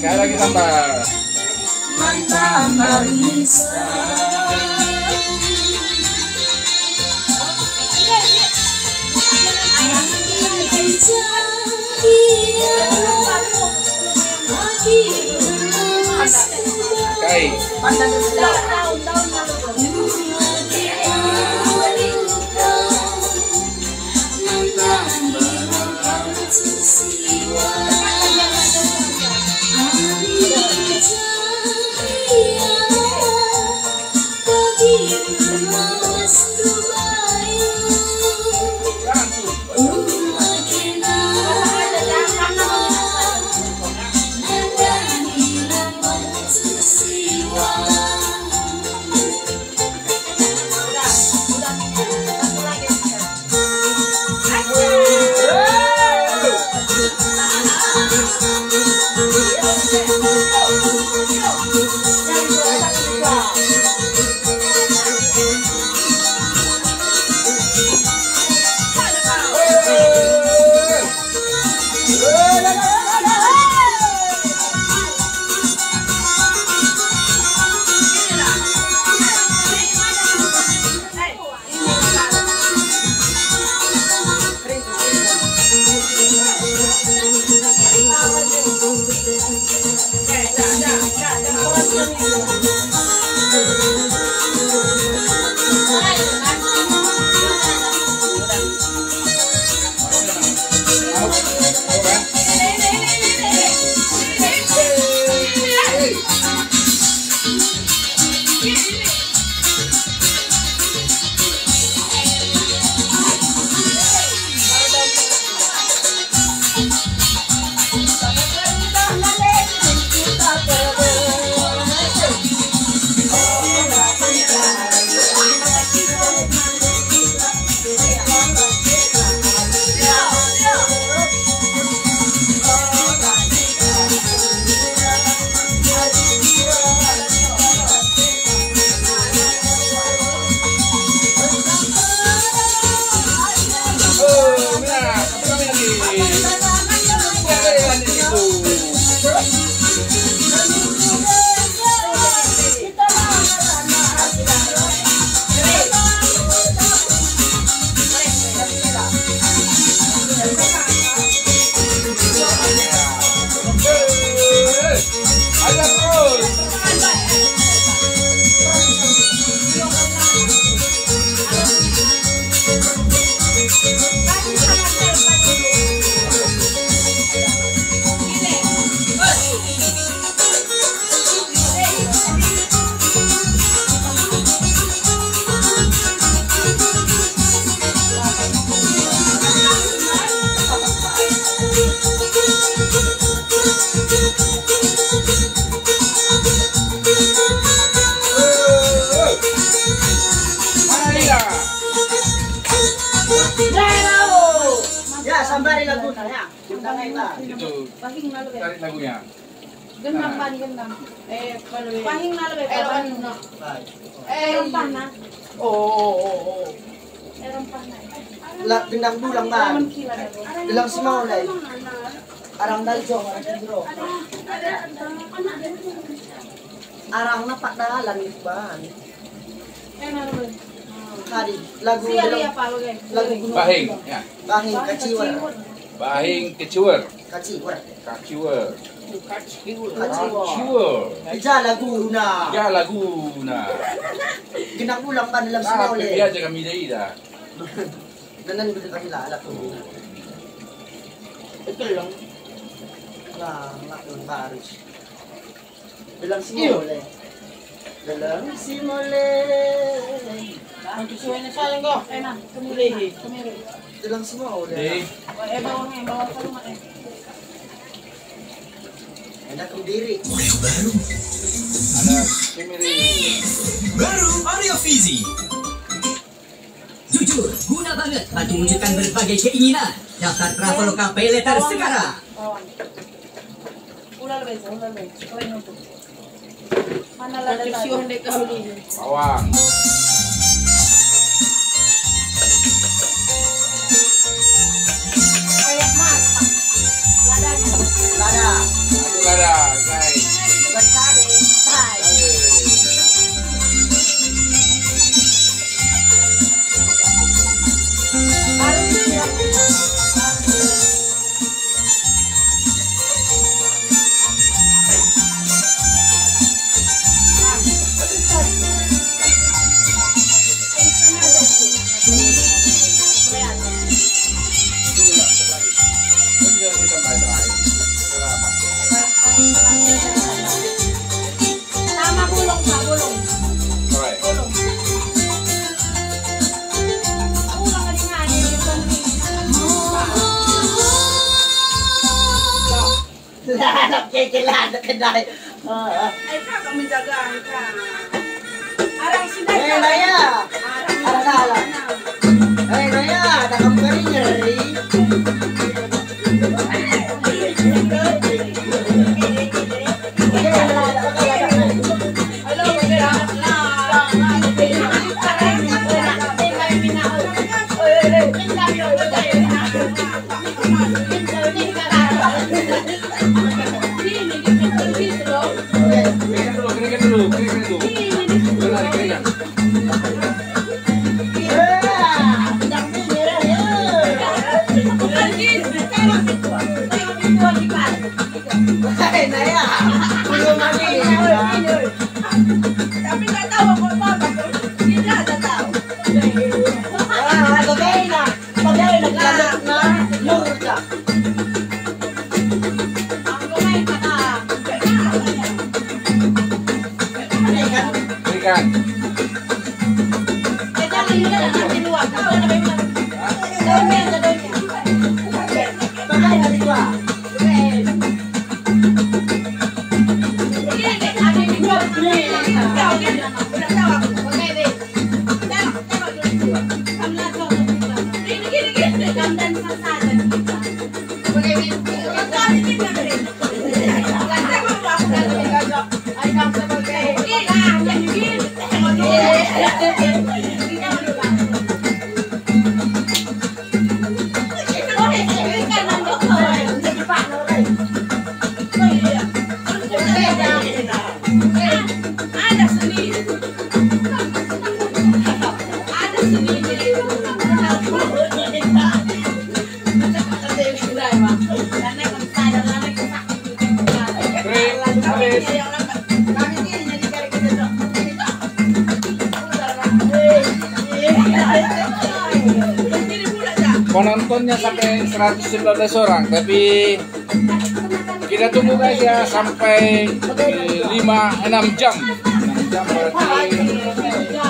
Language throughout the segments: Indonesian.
Sekali lagi tambah. Mata Marisa. Kai. Ya, sambari lagu ya. Itu tarik lagunya. Gendang pan gendang. Pahing na lebih kapan no. Rempah na. Oh. Rempah na. Gendang dulang ban. Bilang si mau lai. Arang dal jong arang bro. Arang na pak dalan itu ban. Tadi lagu lagu Bahing, ya. Bahing kaciwar. Bahing kecuer. Kaciwar. Kacuer. Kaciwar. Kacuer. Ija laguna. Ya laguna. Gendang dulang ban dalam si mau Tapi lai. dia aja kami dah. Danan gud kami la ko. Ito lang. Nggak doon baris. Dalam si mau lai. Dalam si mole. Ang tusuin na sayang ko. Ay na, kumiri. Dalam si mau Di, lai. Bawang ka lumang Enak diri. Oreo baru. ada kemiri. Baru Oreo Fizzy. Jujur, guna banget bantu wujudkan berbagai keinginan. Daftar Traveloka Pay Letter sekarang. Ulal beso. Kawin mo to. Manala tayo. Bawang. Lada. Aduh lada, guys. Bersari. Tama bulong pa, bulong. Alright. Bulong. Ulang ka din nga, Lalap kekilala ka dahil. ay ka, kami dagaan ka. Arang sinay ka. Naya. Arang dala. Naya. Nakam ka rin niya rin. Keringan dulu. Keringan. Naya. Belum lagi. Tapi nggak tahu apa tidak ada tahu. Bagay na. Bagay naglalat na. Murta. Ang kumain pa ka. Keringan. Kaya lang yun ang tinuwag. Ako na ba yung daw niya. Bagay na dito. Ada sendiri. Ada sendiri. Kering. Habis. Penontonnya sampai 119 orang, tapi kita tunggu guys ya sampai 5-6 jam. 6 jam berarti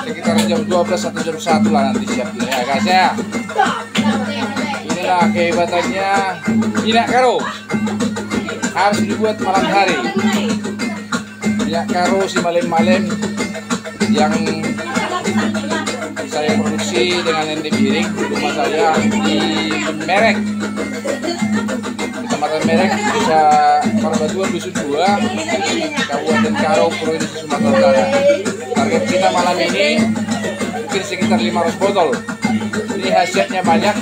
sekitar jam 12 atau jam 1 lah nanti siapnya ya guys ya. Inilah kehebatannya minyak karo. Harus dibuat malam hari. Minyak karo si malem-malem yang saya produksi dengan ND Piring di rumah saya di merek. Kita Kecamatan Merek, Desa Parbatuan, Dusun 2, Kabupaten Karo, Provinsi Sumatera Utara. Target kita malam ini mungkin sekitar 500 botol. Ini hasilnya banyak.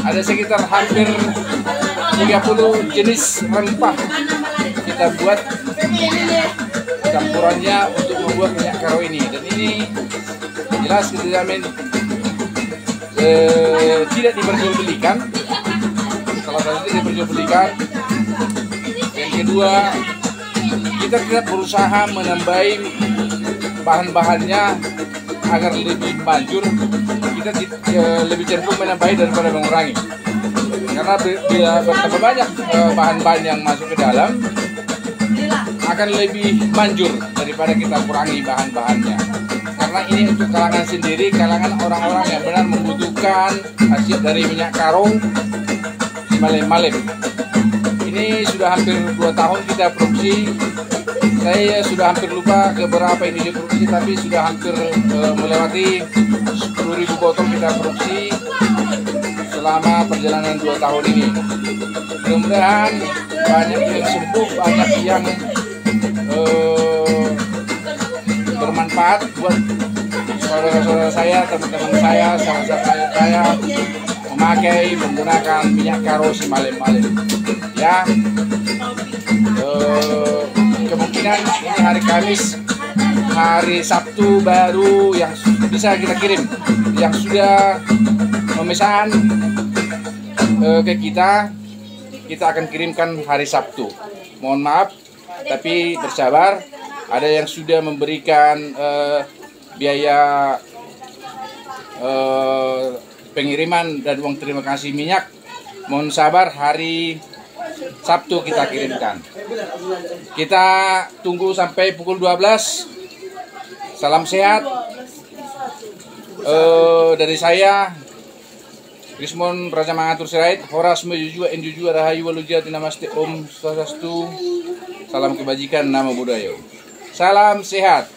Ada sekitar hampir 30 jenis rempah kita buat campurannya untuk membuat minyak karo ini. Dan ini jelas kita jamin tidak diperjualbelikan. Salah satu tidak diperjualbelikan. Yang kedua, kita tidak berusaha menambahi bahan-bahannya agar lebih manjur. Kita lebih cenderung menambahi daripada mengurangi. Karena bila bertambah banyak bahan-bahan yang masuk ke dalam, akan lebih manjur daripada kita kurangi bahan-bahannya. Karena ini untuk kalangan sendiri, kalangan orang-orang yang benar membutuhkan hasil dari minyak karo si Malem-Malem. Ini sudah hampir 2 tahun kita produksi. Saya sudah hampir lupa ke berapa ini diproduksi, tapi sudah hampir melewati 10.000 botol kita produksi selama perjalanan 2 tahun ini. Mudah-mudahan banyak yang sembuh, banyak yang bermanfaat buat saudara-saudara saya, teman-teman saya, sahabat saya memakai menggunakan minyak karo si Malem-Malem. Ya, kemungkinan ini hari Kamis, hari Sabtu baru yang bisa kita kirim. Yang sudah memesan ke kita akan kirimkan hari Sabtu. Mohon maaf, tapi bersabar. Ada yang sudah memberikan biaya pengiriman dan uang terima kasih minyak. Mohon sabar, hari Sabtu kita kirimkan. Kita tunggu sampai pukul 12. Salam sehat. Dari saya, Krismon Raja Mangatur Sirait, Horas Mejujua Enjujua Rahayu Walujati Namaste Om Swastiastu. Salam kebajikan, nama budaya. Salam sehat.